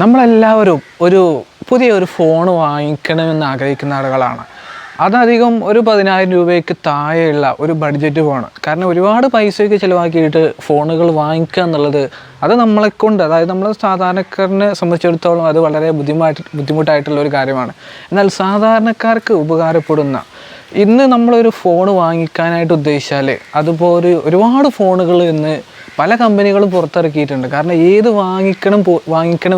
നമ്മളെല്ലാവരും പുതിയൊരു ഫോൺ വാങ്ങിക്കണമെന്ന് ആഗ്രഹിക്കുന്ന ആളുകളാണ്. അതധികം ഒരു 10,000 രൂപയ്ക്ക് താഴെയുള്ള ഒരു ബഡ്ജറ്റ് ഫോൺ. കാരണം ഒരുപാട് പൈസയൊക്കെ ചിലവാക്കിയിട്ട് ഫോണുകൾ വാങ്ങിക്കുക എന്നുള്ളത് അത് നമ്മളെക്കൊണ്ട്, അതായത് നമ്മൾ സാധാരണക്കാരനെ സംബന്ധിച്ചിടത്തോളം അത് വളരെ ബുദ്ധിമുട്ടായിട്ടുള്ള ഒരു കാര്യമാണ്. എന്നാൽ സാധാരണക്കാർക്ക് ഉപകാരപ്പെടുന്ന ഇന്ന് നമ്മളൊരു ഫോൺ വാങ്ങിക്കാനായിട്ട് ഉദ്ദേശിച്ചാൽ അതുപോലെ ഒരുപാട് ഫോണുകൾ ഇന്ന് പല കമ്പനികളും പുറത്തിറക്കിയിട്ടുണ്ട്. കാരണം ഏത് വാങ്ങിക്കണം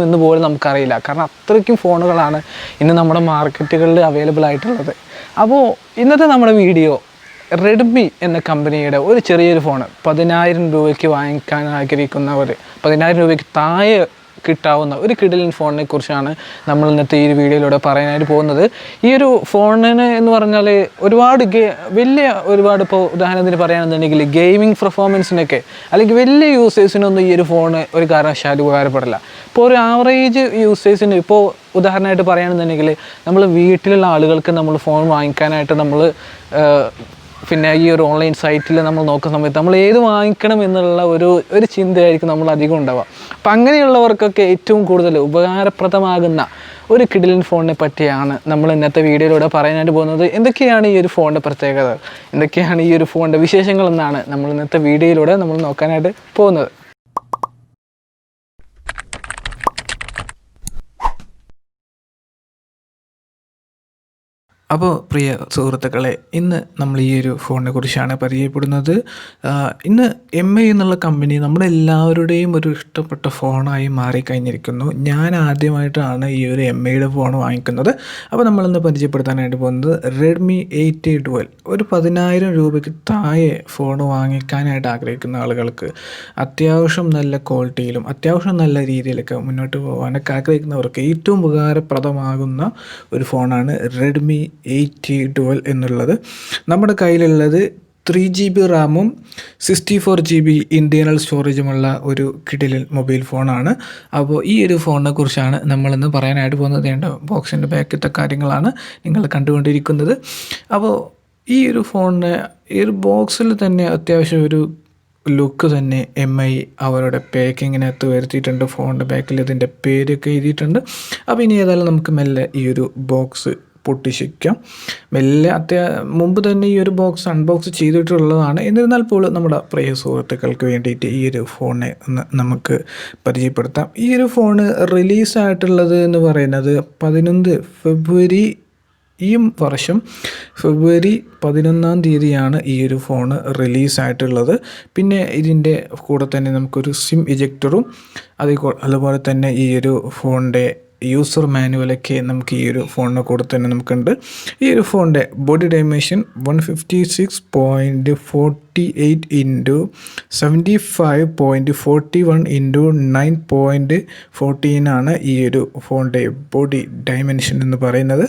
എന്ന് പോലും നമുക്കറിയില്ല. കാരണം അത്രയ്ക്കും ഫോണുകളാണ് ഇന്ന് നമ്മുടെ മാർക്കറ്റുകളിൽ അവൈലബിൾ ആയിട്ടുള്ളത്. അപ്പോൾ ഇന്നത്തെ നമ്മുടെ വീഡിയോ റെഡ്മി എന്ന കമ്പനിയുടെ ഒരു ചെറിയൊരു ഫോൺ 10,000 രൂപയ്ക്ക് വാങ്ങിക്കാൻ ആഗ്രഹിക്കുന്നവർ, 10,000 രൂപയ്ക്ക് താഴെ കിട്ടാവുന്ന ഒരു കിടിലൻ ഫോണിനെ കുറിച്ചാണ് നമ്മൾ ഇന്നത്തെ ഈ വീഡിയോയിലൂടെ പറയാനായിട്ട് പോകുന്നത്. ഈ ഒരു ഫോണിന് എന്ന് പറഞ്ഞാൽ ഒരുപാട് ഇപ്പോൾ ഉദാഹരണത്തിന് പറയുകയാണെന്നുണ്ടെങ്കിൽ ഗെയിമിംഗ് പെർഫോമൻസിനൊക്കെ അല്ലെങ്കിൽ വലിയ യൂസേഴ്സിനൊന്നും ഈ ഒരു ഫോണ് ഒരു കാരണവശാലും ഉപകാരപ്പെടില്ല. ഇപ്പോൾ ഒരു ആവറേജ് യൂസേഴ്സിന്, ഇപ്പോൾ ഉദാഹരണമായിട്ട് പറയുകയാണെന്നുണ്ടെങ്കിൽ നമ്മൾ വീട്ടിലുള്ള ആളുകൾക്ക് നമ്മൾ ഫോൺ വാങ്ങിക്കാനായിട്ട് നമ്മൾ പിന്നെ ഈ ഒരു ഓൺലൈൻ സൈറ്റിൽ നമ്മൾ നോക്കുന്ന സമയത്ത് നമ്മൾ ഏത് വാങ്ങിക്കണം എന്നുള്ള ഒരു ചിന്തയായിരിക്കും നമ്മൾ അധികം ഉണ്ടാവുക. അപ്പം അങ്ങനെയുള്ളവർക്കൊക്കെ ഏറ്റവും കൂടുതൽ ഉപകാരപ്രദമാകുന്ന ഒരു കിടിലൻ ഫോണിനെ പറ്റിയാണ് നമ്മൾ ഇന്നത്തെ വീഡിയോയിലൂടെ പറയാനായിട്ട് പോകുന്നത്. എന്തൊക്കെയാണ് ഈ ഒരു ഫോണിൻ്റെ പ്രത്യേകത, എന്തൊക്കെയാണ് ഈ ഒരു ഫോണിൻ്റെ വിശേഷങ്ങൾ എന്നാണ് നമ്മൾ ഇന്നത്തെ വീഡിയോയിലൂടെ നമ്മൾ നോക്കാനായിട്ട് പോകുന്നത്. അപ്പോൾ പ്രിയ സുഹൃത്തുക്കളെ, ഇന്ന് നമ്മൾ ഈ ഒരു ഫോണിനെ കുറിച്ചാണ് പരിചയപ്പെടുന്നത്. ഇന്ന് MI എന്നുള്ള കമ്പനി നമ്മുടെ എല്ലാവരുടെയും ഒരു ഇഷ്ടപ്പെട്ട ഫോണായി മാറിക്കഴിഞ്ഞിരിക്കുന്നു. ഞാൻ ആദ്യമായിട്ടാണ് ഈ ഒരു MIയുടെ ഫോൺ വാങ്ങിക്കുന്നത്. അപ്പോൾ നമ്മളിന്ന് പരിചയപ്പെടുത്താനായിട്ട് പോകുന്നത് റെഡ്മി 8A12. ഒരു 10,000 രൂപയ്ക്ക് താഴെ ഫോൺ വാങ്ങിക്കാനായിട്ട് ആഗ്രഹിക്കുന്ന ആളുകൾക്ക്, അത്യാവശ്യം നല്ല ക്വാളിറ്റിയിലും അത്യാവശ്യം നല്ല രീതിയിലൊക്കെ മുന്നോട്ട് പോകാനൊക്കെ ആഗ്രഹിക്കുന്നവർക്ക് ഏറ്റവും ഉപകാരപ്രദമാകുന്ന ഒരു ഫോണാണ് റെഡ്മി 8A12 എന്നുള്ളത്. നമ്മുടെ കയ്യിലുള്ളത് 3GB റാമും 64GB ഇൻറ്റേർണൽ സ്റ്റോറേജുമുള്ള ഒരു കിടിലൻ മൊബൈൽ ഫോണാണ്. അപ്പോൾ ഈ ഒരു ഫോണിനെ കുറിച്ചാണ് നമ്മളിന്ന് പറയാനായിട്ട് പോകുന്നത്. ബോക്സിൻ്റെ ബാക്കിലത്തെ കാര്യങ്ങളാണ് നിങ്ങൾ കണ്ടുകൊണ്ടിരിക്കുന്നത്. അപ്പോൾ ഈ ഒരു ഫോണിന് ഈ ഒരു ബോക്സിൽ തന്നെ അത്യാവശ്യം ഒരു ലുക്ക് തന്നെ MI അവരുടെ പാക്കിങ്ങിനകത്ത് വരുത്തിയിട്ടുണ്ട്. ഫോണിൻ്റെ ബാക്കിൽ ഇതിൻ്റെ പേരൊക്കെ എഴുതിയിട്ടുണ്ട്. അപ്പോൾ ഇനി ഏതായാലും നമുക്ക് മെല്ലെ ഈ ഒരു ബോക്സ് പൊട്ടിച്ചിരിക്കാം. മെല്ലെ മുമ്പ് തന്നെ ഈ ഒരു ബോക്സ് അൺബോക്സ് ചെയ്തിട്ടുള്ളതാണ്. എന്നിരുന്നാൽ പോലും നമ്മുടെ പ്രിയ സുഹൃത്തുക്കൾക്ക് വേണ്ടിയിട്ട് ഈ ഒരു ഫോണിനെ ഒന്ന് നമുക്ക് പരിചയപ്പെടുത്താം. ഈ ഒരു ഫോണ് റിലീസായിട്ടുള്ളത് എന്ന് പറയുന്നത് 11 ഫെബ്രുവരി, ഈ വർഷം ഫെബ്രുവരി 11-ാം തീയതിയാണ് ഈ ഒരു ഫോണ് റിലീസായിട്ടുള്ളത്. പിന്നെ ഇതിൻ്റെ കൂടെ തന്നെ നമുക്കൊരു സിം ഇജക്ടറും അതുപോലെ തന്നെ ഈ ഒരു ഫോണിൻ്റെ യൂസർ മാനുവലൊക്കെ നമുക്ക് ഈ ഒരു ഫോണിന് കൂടെ തന്നെ നമുക്കുണ്ട്. ഈ ഒരു ഫോണിൻ്റെ ബോഡി ഡൈമെൻഷൻ 156.48 × 75.41 × 9.14 ആണ് ഈ ഒരു ഫോണിൻ്റെ ബോഡി ഡൈമെൻഷൻ എന്ന് പറയുന്നത്.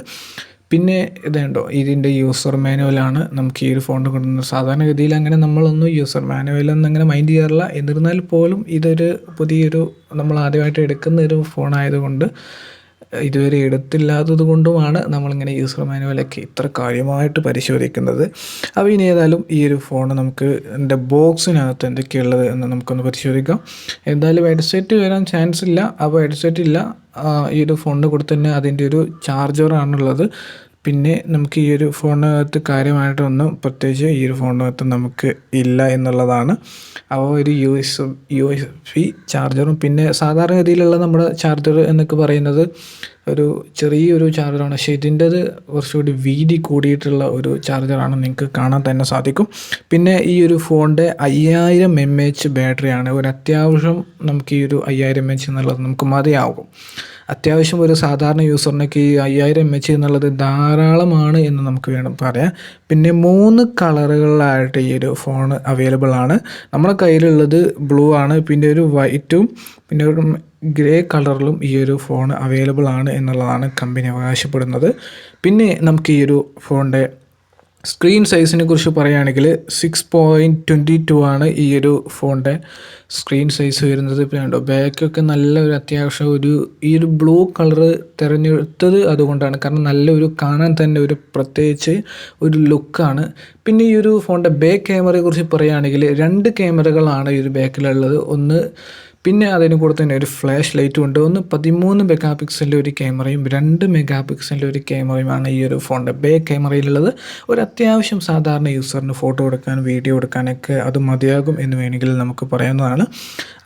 പിന്നെ ഇതുണ്ടോ, ഇതിൻ്റെ യൂസർ മാനുവലാണ് നമുക്ക് ഈ ഒരു ഫോണിൽ കൊണ്ടുവന്നത്. സാധാരണഗതിയിൽ അങ്ങനെ നമ്മളൊന്നും യൂസർ മാനുവലൊന്നും അങ്ങനെ മൈൻഡ് ചെയ്യാറില്ല. എന്നിരുന്നാൽ പോലും ഇതൊരു പുതിയൊരു നമ്മൾ ആദ്യമായിട്ട് എടുക്കുന്ന ഒരു ഫോണായതുകൊണ്ട്, ഇതുവരെ എടുത്തില്ലാത്തത് കൊണ്ടുമാണ് നമ്മളിങ്ങനെ യൂസർ മാനുവലൊക്കെ ഇത്ര കാര്യമായിട്ട് പരിശോധിക്കുന്നത്. അപ്പോൾ ഇനി ഏതായാലും ഈ ഒരു ഫോൺ നമുക്ക് എൻ്റെ ബോക്സിനകത്ത് എന്തൊക്കെയുള്ളത് എന്ന് നമുക്കൊന്ന് പരിശോധിക്കാം. എന്തായാലും ഹെഡ്സെറ്റ് വരാൻ ചാൻസ് ഇല്ല. അപ്പോൾ ഹെഡ്സെറ്റ് ഇല്ല. ഈ ഒരു ഫോണിൻ്റെ കൂടെ തന്നെ അതിൻ്റെ ഒരു ചാർജറാണുള്ളത്. പിന്നെ നമുക്ക് ഈ ഒരു ഫോണിനകത്ത് കാര്യമായിട്ടൊന്നും പ്രത്യേകിച്ച് ഈ ഒരു ഫോണിനകത്ത് നമുക്ക് ഇല്ല എന്നുള്ളതാണ്. അപ്പോൾ ഒരു USB ചാർജറും, പിന്നെ സാധാരണഗതിയിലുള്ള നമ്മുടെ ചാർജർ എന്നൊക്കെ പറയുന്നത് ഒരു ചെറിയൊരു ചാർജറാണ്. പക്ഷേ ഇതിൻ്റെത് കുറച്ചുകൂടി വീതി കൂടിയിട്ടുള്ള ഒരു ചാർജറാണ്, നിങ്ങൾക്ക് കാണാൻ തന്നെ സാധിക്കും. പിന്നെ ഈ ഒരു ഫോണിൻ്റെ 5000 mAh ബാറ്ററിയാണ്. ഒരു അത്യാവശ്യം നമുക്ക് ഈ ഒരു 5000 mAh എന്നുള്ളത് നമുക്ക് മതിയാകും. അത്യാവശ്യം ഒരു സാധാരണ യൂസറിനൊക്കെ ഈ 5000 mAh എന്നുള്ളത് ധാരാളമാണ് എന്ന് നമുക്ക് വേണം പറയാം. പിന്നെ 3 കളറുകളിലായിട്ട് ഈ ഒരു ഫോൺ അവൈലബിൾ ആണ്. നമ്മുടെ കയ്യിലുള്ളത് ബ്ലൂ ആണ്, പിന്നെ ഒരു വൈറ്റും പിന്നെ ഒരു ഗ്രേ കളറിലും ഈ ഒരു ഫോൺ അവൈലബിൾ ആണ് എന്നുള്ളതാണ് കമ്പനി അവകാശപ്പെടുന്നത്. പിന്നെ നമുക്ക് ഈ ഒരു ഫോണിൻ്റെ സ്ക്രീൻ സൈസിനെ കുറിച്ച് പറയുകയാണെങ്കിൽ 6.22 ആണ് ഈ ഒരു ഫോണിൻ്റെ സ്ക്രീൻ സൈസ് വരുന്നത്. പിന്നെ ബാക്കൊക്കെ നല്ലൊരു അത്യാവശ്യം ഈ ഒരു ബ്ലൂ കളറ് തിരഞ്ഞെടുത്തത് അതുകൊണ്ടാണ്. കാരണം നല്ലൊരു കാണാൻ തന്നെ ഒരു പ്രത്യേകിച്ച് ഒരു ലുക്കാണ്. പിന്നെ ഈ ഒരു ഫോണിൻ്റെ ബാക്ക് ക്യാമറയെ കുറിച്ച് പറയുകയാണെങ്കിൽ 2 ക്യാമറകളാണ് ഈ ഒരു ബാക്കിലുള്ളത്. ഒന്ന് പിന്നെ അതിന് കൂടെ തന്നെ ഒരു ഫ്ലാഷ് ലൈറ്റും ഉണ്ട്. ഒന്ന് 13 മെഗാ പിക്സലിൻ്റെ ഒരു ക്യാമറയും 2 മെഗാ പിക്സലിൻ്റെ ഒരു ക്യാമറയുമാണ് ഈ ഒരു ഫോണിൻ്റെ ബാക്ക് ക്യാമറയിലുള്ളത്. ഒരു അത്യാവശ്യം സാധാരണ യൂസറിന് ഫോട്ടോ എടുക്കാൻ വീഡിയോ എടുക്കാനൊക്കെ അത് മതിയാകും എന്ന് വേണമെങ്കിൽ നമുക്ക് പറയാവുന്നതാണ്.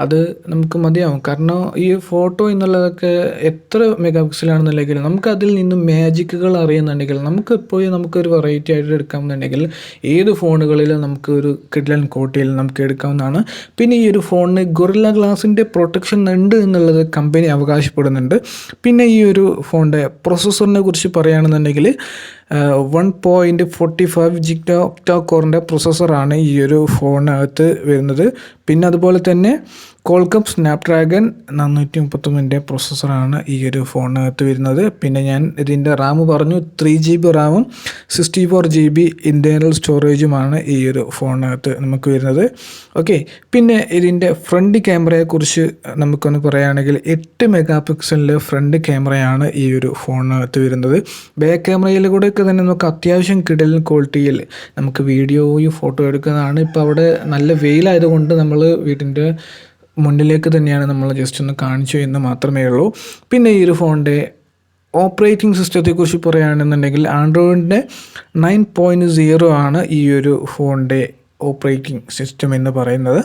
അത് നമുക്ക് മതിയാവും. കാരണം ഈ ഫോട്ടോ എന്നുള്ളതൊക്കെ എത്ര മെഗാ പിക്സലാണെന്നുണ്ടെങ്കിൽ നമുക്ക് അതിൽ നിന്നും മാജിക്കുകൾ അറിയുന്നുണ്ടെങ്കിൽ നമുക്ക് എപ്പോഴും നമുക്കൊരു വെറൈറ്റി ആയിട്ട് എടുക്കാമെന്നുണ്ടെങ്കിൽ ഏത് ഫോണുകളിലും നമുക്ക് ഒരു കിഡ്ലൻ ക്വാളിറ്റിയിൽ നമുക്ക് എടുക്കാവുന്നതാണ്. പിന്നെ ഈ ഒരു ഫോണിന് ഗൊറില്ല ഗ്ലാസിൻ്റെ പ്രൊട്ടക്ഷൻ ഉണ്ട് എന്നുള്ളത് കമ്പനി അവകാശപ്പെടുന്നുണ്ട്. പിന്നെ ഈ ഒരു ഫോണിൻ്റെ പ്രൊസസ്സറിനെ കുറിച്ച് പറയുകയാണെന്നുണ്ടെങ്കിൽ 1.45 ജിഗാ ഒക്ടാ കോറിൻ്റെ പ്രൊസസ്സറാണ് ഈ ഒരു ഫോണിനകത്ത് വരുന്നത്. പിന്നെ അതുപോലെ തന്നെ കോൾകം സ്നാപ്ഡ്രാഗൺ 431 പ്രൊസസ്സറാണ് ഈ ഒരു ഫോണിനകത്ത് വരുന്നത്. പിന്നെ ഞാൻ ഇതിൻ്റെ റാം പറഞ്ഞു, 3GB റാമും 64GB ഇൻറ്റേർണൽ സ്റ്റോറേജുമാണ് ഈ ഒരു ഫോണിനകത്ത് നമുക്ക് വരുന്നത്. ഓക്കെ, പിന്നെ ഇതിൻ്റെ ഫ്രണ്ട് ക്യാമറയെക്കുറിച്ച് നമുക്കൊന്ന് പറയുകയാണെങ്കിൽ 8 മെഗാ പിക്സലിൻ്റെ ഫ്രണ്ട് ക്യാമറയാണ് ഈ ഒരു ഫോണിനകത്ത് വരുന്നത്. ബാക്ക് ക്യാമറയിൽ കൂടെയൊക്കെ തന്നെ നമുക്ക് അത്യാവശ്യം കിടലൻ ക്വാളിറ്റിയിൽ നമുക്ക് വീഡിയോയും ഫോട്ടോ എടുക്കുന്നതാണ്. ഇപ്പോൾ അവിടെ നല്ല വെയിലായതുകൊണ്ട് നമ്മൾ വീടിൻ്റെ മുന്നിലേക്ക് തന്നെയാണ് നമ്മൾ ജസ്റ്റ് ഒന്ന് കാണിച്ചു എന്ന് മാത്രമേ ഉള്ളൂ. പിന്നെ ഈ ഒരു ഫോണിൻ്റെ ഓപ്പറേറ്റിംഗ് സിസ്റ്റത്തെക്കുറിച്ച് പറയുകയാണെന്നുണ്ടെങ്കിൽ ആൻഡ്രോയിഡിൻ്റെ 9.0 ആണ് ഈ ഒരു ഫോണിൻ്റെ ഓപ്പറേറ്റിംഗ് സിസ്റ്റം എന്ന് പറയുന്നത്.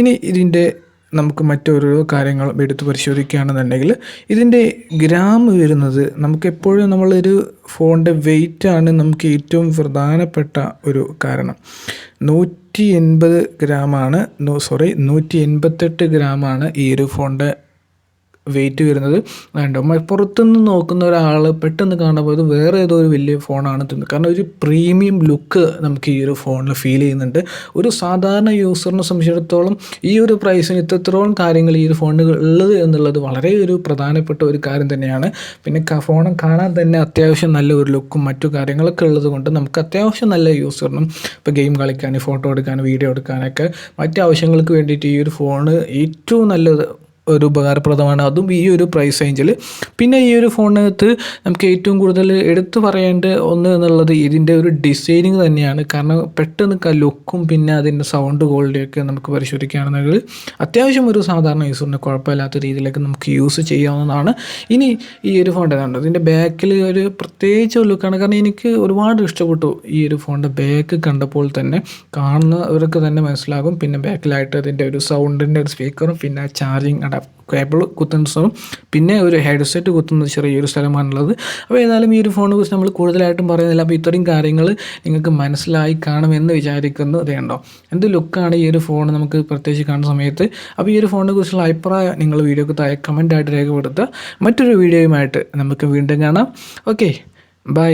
ഇനി ഇതിൻ്റെ നമുക്ക് മറ്റൊരു കാര്യങ്ങൾ എടുത്ത് പരിശോധിക്കുകയാണെന്നുണ്ടെങ്കിൽ ഇതിൻ്റെ ഗ്രാം വരുന്നത് നമുക്കെപ്പോഴും നമ്മളൊരു ഫോണിൻ്റെ വെയിറ്റാണ് നമുക്ക് ഏറ്റവും പ്രധാനപ്പെട്ട ഒരു കാരണം. 180 ഗ്രാമാണ് 188 ഗ്രാമാണ് ഈ ഒരു ഫോണിൻ്റെ വെയിറ്റ് വരുന്നത്. വേണ്ട പുറത്തുനിന്ന് നോക്കുന്ന ഒരാൾ പെട്ടെന്ന് കാണുമ്പോൾ ഇത് വേറെ ഏതോ ഒരു വലിയ ഫോണാണ് തോന്നുന്നത്. കാരണം ഒരു പ്രീമിയം ലുക്ക് നമുക്ക് ഈ ഒരു ഫോണിൽ ഫീൽ ചെയ്യുന്നുണ്ട്. ഒരു സാധാരണ യൂസറിനെ സംബന്ധിച്ചിടത്തോളം ഈ ഒരു പ്രൈസിന് ഇത്രത്തോളം കാര്യങ്ങൾ ഈ ഒരു ഫോണിൽ ഉള്ളത് എന്നുള്ളത് വളരെ ഒരു പ്രധാനപ്പെട്ട ഒരു കാര്യം തന്നെയാണ്. പിന്നെ ഫോൺ കാണാൻ തന്നെ അത്യാവശ്യം നല്ല ഒരു ലുക്കും മറ്റു കാര്യങ്ങളൊക്കെ ഉള്ളത് കൊണ്ട് നമുക്ക് അത്യാവശ്യം നല്ല യൂസറിനും ഇപ്പോൾ ഗെയിം കളിക്കാൻ, ഫോട്ടോ എടുക്കാൻ, വീഡിയോ എടുക്കാനൊക്കെ മറ്റു ആവശ്യങ്ങൾക്ക് വേണ്ടിയിട്ട് ഈ ഒരു ഫോണ് ഏറ്റവും നല്ലത് ഒരു ഉപകാരപ്രദമാണ്, അതും ഈ ഒരു പ്രൈസ് റേഞ്ചിൽ. പിന്നെ ഈ ഒരു ഫോണിനകത്ത് നമുക്ക് ഏറ്റവും കൂടുതൽ എടുത്തു പറയേണ്ട ഒന്ന് എന്നുള്ളത് ഇതിൻ്റെ ഒരു ഡിസൈനിങ് തന്നെയാണ്. കാരണം പെട്ടെന്ന് ലുക്കും പിന്നെ അതിൻ്റെ സൗണ്ട് ക്വാളിറ്റിയൊക്കെ നമുക്ക് പരിശോധിക്കുകയാണെന്നുണ്ടെങ്കിൽ അത്യാവശ്യം ഒരു സാധാരണ യൂസറിന് കുഴപ്പമില്ലാത്ത രീതിയിലേക്ക് നമുക്ക് യൂസ് ചെയ്യാവുന്നതാണ്. ഇനി ഈ ഒരു ഫോണിൻ്റെ കണ്ടോ, ഇതിൻ്റെ ബാക്കിൽ ഒരു പ്രത്യേകിച്ച് ലുക്കാണ്. കാരണം എനിക്ക് ഒരുപാട് ഇഷ്ടപ്പെട്ടു ഈ ഒരു ഫോണിൻ്റെ ബാക്ക് കണ്ടപ്പോൾ തന്നെ, കാണുന്നവർക്ക് തന്നെ മനസ്സിലാകും. പിന്നെ ബാക്കിലായിട്ട് അതിൻ്റെ ഒരു സൗണ്ടിൻ്റെ ഒരു സ്പീക്കറും പിന്നെ ചാർജിങ് കേബിൾ കുത്തുന്ന സ്ഥലം പിന്നെ ഒരു ഹെഡ്സെറ്റ് കുത്തുന്ന ചെറിയൊരു സ്ഥലമാണുള്ളത്. അപ്പോൾ ഏതായാലും ഈ ഒരു ഫോണിനെ കുറിച്ച് നമ്മൾ കൂടുതലായിട്ടും പറയുന്നില്ല. അപ്പോൾ ഇത്രയും കാര്യങ്ങൾ നിങ്ങൾക്ക് മനസ്സിലായി കാണുമെന്ന് വിചാരിക്കുന്നു. ഇത് കണ്ടോ എന്ത് ലുക്കാണ് ഈ ഒരു ഫോൺ നമുക്ക് പ്രത്യേകിച്ച് കാണുന്ന സമയത്ത്. അപ്പോൾ ഈ ഒരു ഫോണിനെ കുറിച്ചുള്ള അഭിപ്രായം നിങ്ങൾ വീഡിയോക്ക് താഴെ കമൻറ്റായിട്ട് രേഖപ്പെടുത്തുക. മറ്റൊരു വീഡിയോയുമായിട്ട് നമുക്ക് വീണ്ടും കാണാം. Okay, by.